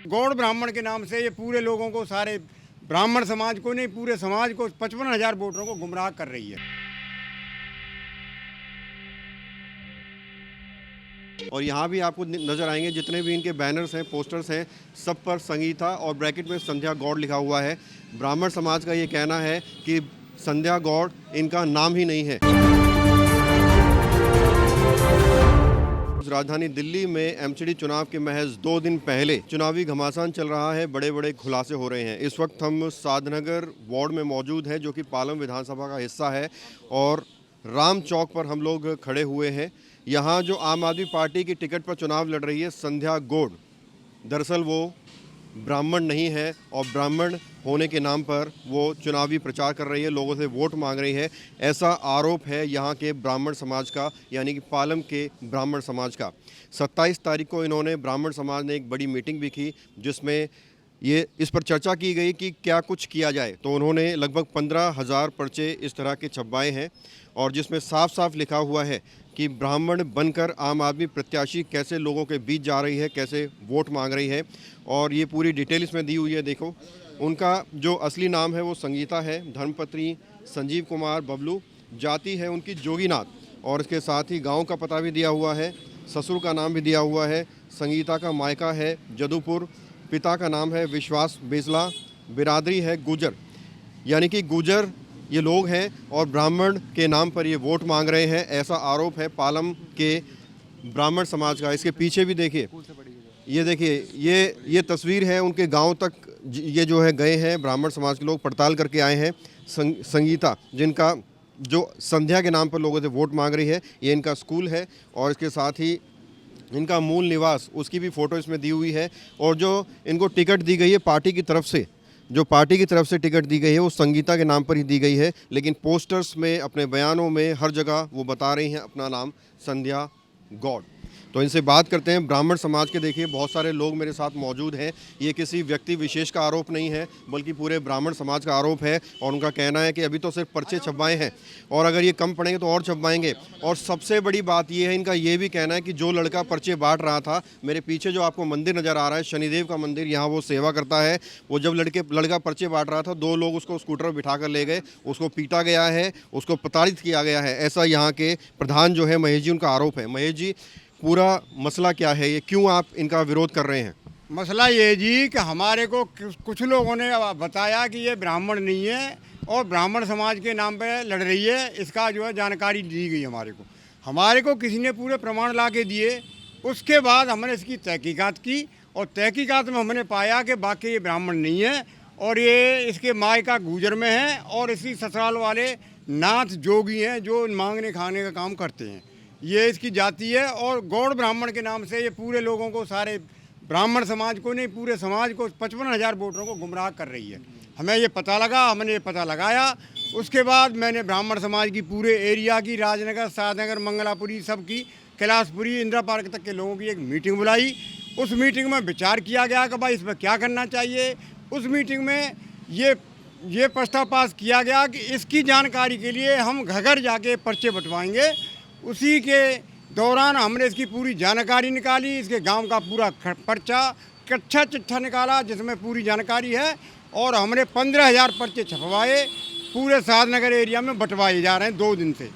गौड़ ब्राह्मण के नाम से ये पूरे लोगों को, सारे ब्राह्मण समाज को नहीं, पूरे समाज को 55,000 वोटरों को गुमराह कर रही है। और यहाँ भी आपको नजर आएंगे जितने भी इनके बैनर्स हैं, पोस्टर्स हैं, सब पर संगीता और ब्रैकेट में संध्या गौड़ लिखा हुआ है। ब्राह्मण समाज का ये कहना है कि संध्या गौड़ इनका नाम ही नहीं है। राजधानी दिल्ली में एमसीडी चुनाव के महज 2 दिन पहले चुनावी घमासान चल रहा है, बड़े बड़े खुलासे हो रहे हैं। इस वक्त हम साधनगर वार्ड में मौजूद हैं जो कि पालम विधानसभा का हिस्सा है और राम चौक पर हम लोग खड़े हुए हैं। यहाँ जो आम आदमी पार्टी की टिकट पर चुनाव लड़ रही है संध्या गौड़, दरअसल वो ब्राह्मण नहीं है और ब्राह्मण होने के नाम पर वो चुनावी प्रचार कर रही है, लोगों से वोट मांग रही है। ऐसा आरोप है यहाँ के ब्राह्मण समाज का, यानी कि पालम के ब्राह्मण समाज का। 27 तारीख को इन्होंने ब्राह्मण समाज ने एक बड़ी मीटिंग भी की जिसमें ये इस पर चर्चा की गई कि क्या कुछ किया जाए। तो उन्होंने लगभग 15,000 पर्चे इस तरह के छपवाए हैं और जिसमें साफ साफ लिखा हुआ है कि ब्राह्मण बनकर आम आदमी प्रत्याशी कैसे लोगों के बीच जा रही है, कैसे वोट मांग रही है, और ये पूरी डिटेल इसमें दी हुई है। देखो, उनका जो असली नाम है वो संगीता है, धर्मपत्नी संजीव कुमार बबलू, जाति है उनकी जोगीनाथ और इसके साथ ही गांव का पता भी दिया हुआ है, ससुर का नाम भी दिया हुआ है। संगीता का मायका है जदूपुर, पिता का नाम है विश्वास बेसला, बिरादरी है गुजर, यानी कि गुजर ये लोग हैं और ब्राह्मण के नाम पर ये वोट मांग रहे हैं, ऐसा आरोप है पालम के ब्राह्मण समाज का। इसके पीछे भी देखिए, ये देखिए, ये तस्वीर है उनके गांव तक ये जो है गए हैं ब्राह्मण समाज के लोग, पड़ताल करके आए हैं। संगीता जिनका जो संध्या के नाम पर लोगों से वोट मांग रही है, ये इनका स्कूल है और इसके साथ ही इनका मूल निवास, उसकी भी फ़ोटो इसमें दी हुई है। और जो इनको टिकट दी गई है पार्टी की तरफ से, जो पार्टी की तरफ से टिकट दी गई है वो संगीता के नाम पर ही दी गई है, लेकिन पोस्टर्स में, अपने बयानों में, हर जगह वो बता रही हैं अपना नाम संध्या गौड़। तो इनसे बात करते हैं ब्राह्मण समाज के। देखिए, बहुत सारे लोग मेरे साथ मौजूद हैं। ये किसी व्यक्ति विशेष का आरोप नहीं है बल्कि पूरे ब्राह्मण समाज का आरोप है और उनका कहना है कि अभी तो सिर्फ पर्चे छपवाए हैं और अगर ये कम पड़ेंगे तो और छपवाएंगे। और सबसे बड़ी बात ये है, इनका ये भी कहना है कि जो लड़का पर्चे बांट रहा था, मेरे पीछे जो आपको मंदिर नज़र आ रहा है शनिदेव का मंदिर, यहाँ वो सेवा करता है, वो जब लड़का पर्चे बांट रहा था 2 लोग उसको स्कूटर पर बिठा कर ले गए, उसको पीटा गया है, उसको प्रताड़ित किया गया है, ऐसा यहाँ के प्रधान जो है महेश जी, उनका आरोप है। महेश जी, पूरा मसला क्या है, ये क्यों आप इनका विरोध कर रहे हैं? मसला ये जी कि हमारे को कुछ लोगों ने बताया कि ये ब्राह्मण नहीं है और ब्राह्मण समाज के नाम पे लड़ रही है, इसका जो है जानकारी दी गई हमारे को किसी ने पूरे प्रमाण ला के दिए। उसके बाद हमने इसकी तहकीकात की और तहकीकात में हमने पाया कि बाकी ये ब्राह्मण नहीं है और ये इसके मायका गुजर में है और इसकी ससुराल वाले नाथ जोगी हैं जो मांगने खाने का काम करते हैं। ये इसकी जाति है और गौड़ ब्राह्मण के नाम से ये पूरे लोगों को, सारे ब्राह्मण समाज को नहीं, पूरे समाज को 55,000 वोटरों को गुमराह कर रही है। हमें ये पता लगा, हमने ये पता लगाया। उसके बाद मैंने ब्राह्मण समाज की पूरे एरिया की, राजनगर, साधनगर, मंगलापुरी, सबकी, कैलाशपुरी, इंदिरा पार्क तक के लोगों की एक मीटिंग बुलाई। उस मीटिंग में विचार किया गया कि भाई इस पर क्या करना चाहिए। उस मीटिंग में ये प्रस्ताव पास किया गया कि इसकी जानकारी के लिए हम घर जाके पर्चे बंटवाएंगे। उसी के दौरान हमने इसकी पूरी जानकारी निकाली, इसके गांव का पूरा पर्चा, कच्चा चिट्ठा निकाला जिसमें पूरी जानकारी है और हमने 15,000 पर्चे छपवाए, पूरे साधनगर एरिया में बंटवाए जा रहे हैं 2 दिन से।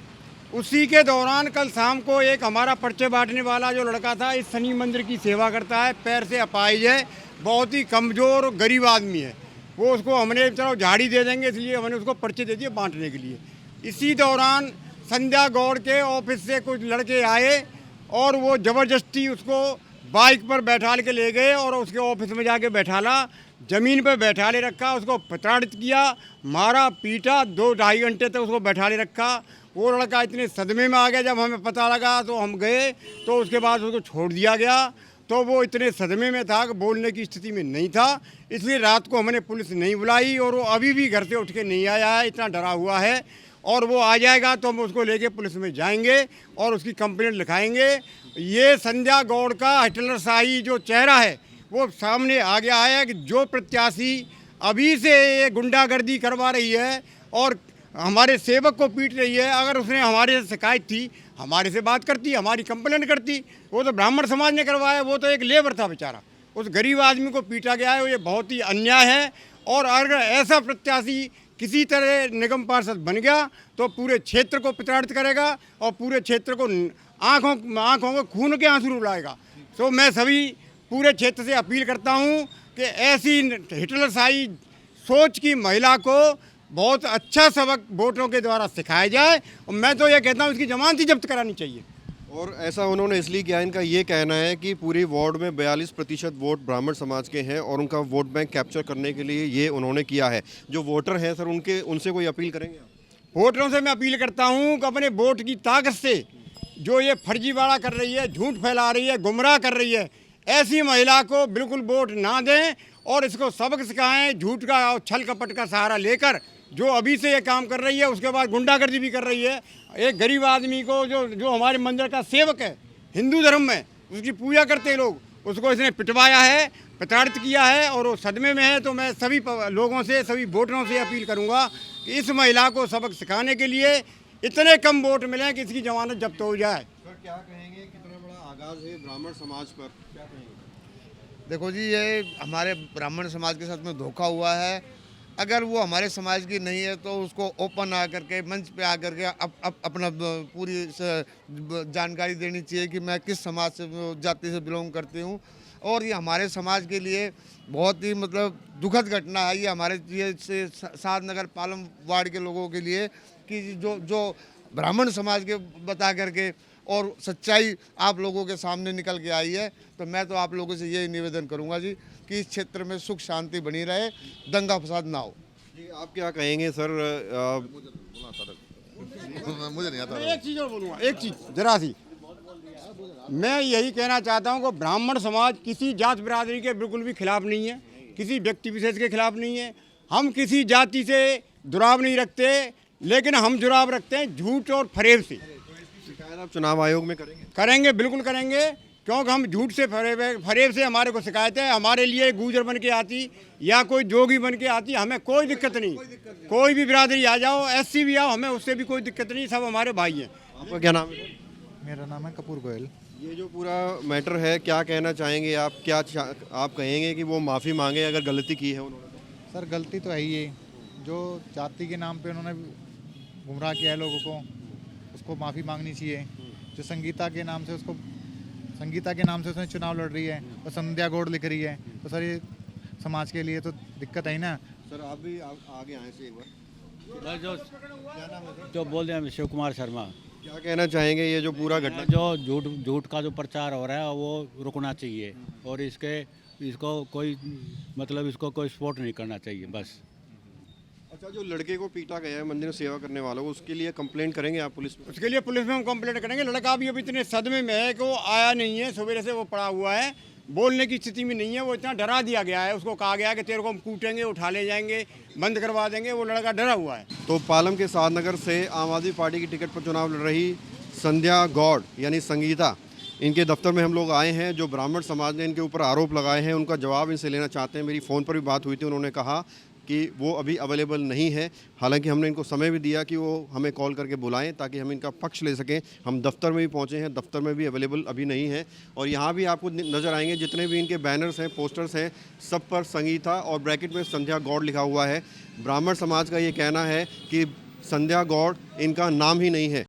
उसी के दौरान कल शाम को एक हमारा पर्चे बांटने वाला जो लड़का था, इस शनि मंदिर की सेवा करता है, पैर से अपाहिज है, बहुत ही कमज़ोर और गरीब आदमी है, वो उसको हमने चलो झाड़ी दे देंगे इसलिए हमने उसको पर्चे दे दिए बांटने के लिए। इसी दौरान संध्या गौड़ के ऑफिस से कुछ लड़के आए और वो ज़बरदस्ती उसको बाइक पर बैठा के ले गए और उसके ऑफिस में जाके बैठाला, ज़मीन पर बैठा ले रखा, उसको प्रताड़ित किया, मारा, पीटा, 2-2.5 घंटे तक उसको बैठा ले रखा। वो लड़का इतने सदमे में आ गया, जब हमें पता लगा तो हम गए, तो उसके बाद उसको छोड़ दिया गया। तो वो इतने सदमे में था कि बोलने की स्थिति में नहीं था, इसलिए रात को हमने पुलिस नहीं बुलाई और वो अभी भी घर से उठ के नहीं आया है, इतना डरा हुआ है। और वो आ जाएगा तो हम उसको लेके पुलिस में जाएंगे और उसकी कंप्लेंट लिखाएंगे। ये संध्या गौड़ का हिटलरशाही जो चेहरा है वो सामने आ गया है कि जो प्रत्याशी अभी से ये गुंडागर्दी करवा रही है और हमारे सेवक को पीट रही है, अगर उसने हमारे से शिकायत थी, हमारे से बात करती, हमारी कंप्लेंट करती। वो तो ब्राह्मण समाज ने करवाया, वो तो एक लेबर था बेचारा, उस गरीब आदमी को पीटा गया है, ये बहुत ही अन्याय है। और अगर ऐसा प्रत्याशी किसी तरह निगम पार्षद बन गया तो पूरे क्षेत्र को प्रताड़ित करेगा और पूरे क्षेत्र को आँखों को खून के आंसू रुलाएगा। तो मैं सभी पूरे क्षेत्र से अपील करता हूँ कि ऐसी हिटलरशाही सोच की महिला को बहुत अच्छा सबक वोटरों के द्वारा सिखाया जाए। और मैं तो ये कहता हूँ इसकी जमानत ही जब्त करानी चाहिए। और ऐसा उन्होंने इसलिए किया, इनका ये कहना है कि पूरी वार्ड में 42% वोट ब्राह्मण समाज के हैं और उनका वोट बैंक कैप्चर करने के लिए ये उन्होंने किया है। जो वोटर हैं सर, उनसे कोई अपील करेंगे आप? वोटरों से मैं अपील करता हूँ कि अपने वोट की ताकत से जो ये फर्जीवाड़ा कर रही है, झूठ फैला रही है, गुमराह कर रही है, ऐसी महिला को बिल्कुल वोट ना दें और इसको सबक सिखाएं। झूठ का और छल कपट का सहारा लेकर जो अभी से ये काम कर रही है, उसके बाद गुंडागर्दी भी कर रही है। एक गरीब आदमी को जो हमारे मंदिर का सेवक है, हिंदू धर्म में उसकी पूजा करते हैं लोग, उसको इसने पिटवाया है, प्रताड़ित किया है और वो सदमे में है। तो मैं सभी लोगों से, सभी वोटरों से अपील करूंगा कि इस महिला को सबक सिखाने के लिए इतने कम वोट मिलें कि इसकी जमानत जब्त हो जाए। सर क्या कहेंगे, कितना बड़ा आगाज है ब्राह्मण समाज पर, क्या कहेंगे? देखो जी, ये हमारे ब्राह्मण समाज के साथ में धोखा हुआ है। अगर वो हमारे समाज की नहीं है तो उसको ओपन आकर के मंच पे आकर के अपना पूरी जानकारी देनी चाहिए कि मैं किस समाज से, जाति से बिलोंग करती हूँ। और ये हमारे समाज के लिए बहुत ही मतलब दुखद घटना है। ये हमारे ये साधनगर पालम वार्ड के लोगों के लिए कि जो ब्राह्मण समाज के बता करके और सच्चाई आप लोगों के सामने निकल के आई है। तो मैं तो आप लोगों से यही निवेदन करूंगा जी कि इस क्षेत्र में सुख शांति बनी रहे, दंगा फसाद ना हो। जी आप क्या कहेंगे सर? मुझे नहीं आता। मैं एक चीज़ और बोलूँगा, एक चीज़ जरा सी, मैं यही कहना चाहता हूँ कि ब्राह्मण समाज किसी जात बिरादरी के बिल्कुल भी खिलाफ नहीं है, किसी व्यक्ति विशेष के खिलाफ नहीं है। हम किसी जाति से जुड़ाव नहीं रखते, लेकिन हम जुड़ाव रखते हैं झूठ और फरेब से। शिकायत आप चुनाव आयोग में करेंगे? करेंगे, बिल्कुल करेंगे, क्योंकि हम झूठ से फरेब से हमारे को शिकायत है। हमारे लिए गुजर बन के आती या कोई जोगी बन के आती, हमें कोई दिक्कत नहीं। कोई भी बिरादरी आ जाओ, एससी भी आओ, हमें उससे भी कोई दिक्कत नहीं, सब हमारे भाई हैं। आपका क्या नाम है? मेरा नाम है कपूर गोयल। ये जो पूरा मैटर है, क्या कहना चाहेंगे आप? आप कहेंगे कि वो माफ़ी मांगे अगर गलती की है उन्होंने? सर गलती तो है ही है, जो जाति के नाम पे उन्होंने गुमराह किया है लोगों को, उसको माफ़ी मांगनी चाहिए। जो संगीता के नाम से उसने चुनाव लड़ रही है और संध्या गौड़ लिख रही है, तो सर ये समाज के लिए तो दिक्कत है ही ना। सर आप भी आगे आए से एक बार। जो बोल रहे हैं शिव कुमार शर्मा, क्या कहना चाहेंगे ये जो पूरा घटना? जो झूठ का जो प्रचार हो रहा है वो रुकना चाहिए और इसको कोई मतलब इसको कोई सपोर्ट नहीं करना चाहिए बस। अच्छा, जो लड़के को पीटा गया है मंदिर में सेवा करने वालों को, उसके लिए कंप्लेंट करेंगे आप पुलिस में? उसके लिए पुलिस में हम कंप्लेंट करेंगे। लड़का भी अभी इतने सदमे में है कि वो आया नहीं है, सवेरे से वो पड़ा हुआ है, बोलने की स्थिति में नहीं है। वो इतना डरा दिया गया है, उसको कहा गया है कि तेरे को हम कूटेंगे, उठा ले जाएंगे, बंद करवा देंगे। वो लड़का डरा हुआ है। तो पालम के साधनगर से आम आदमी पार्टी की टिकट पर चुनाव लड़ रही संध्या गौड़ यानी संगीता, इनके दफ्तर में हम लोग आए हैं। जो ब्राह्मण समाज ने इनके ऊपर आरोप लगाए हैं उनका जवाब इनसे लेना चाहते हैं। मेरी फ़ोन पर भी बात हुई थी, उन्होंने कहा कि वो अभी अवेलेबल नहीं है। हालांकि हमने इनको समय भी दिया कि वो हमें कॉल करके बुलाएं ताकि हम इनका पक्ष ले सकें। हम दफ्तर में भी पहुंचे हैं, दफ्तर में भी अवेलेबल अभी नहीं है। और यहाँ भी आपको नज़र आएंगे जितने भी इनके बैनर्स हैं, पोस्टर्स हैं, सब पर संगीता और ब्रैकेट में संध्या गौड़ लिखा हुआ है। ब्राह्मण समाज का ये कहना है कि संध्या गौड़ इनका नाम ही नहीं है।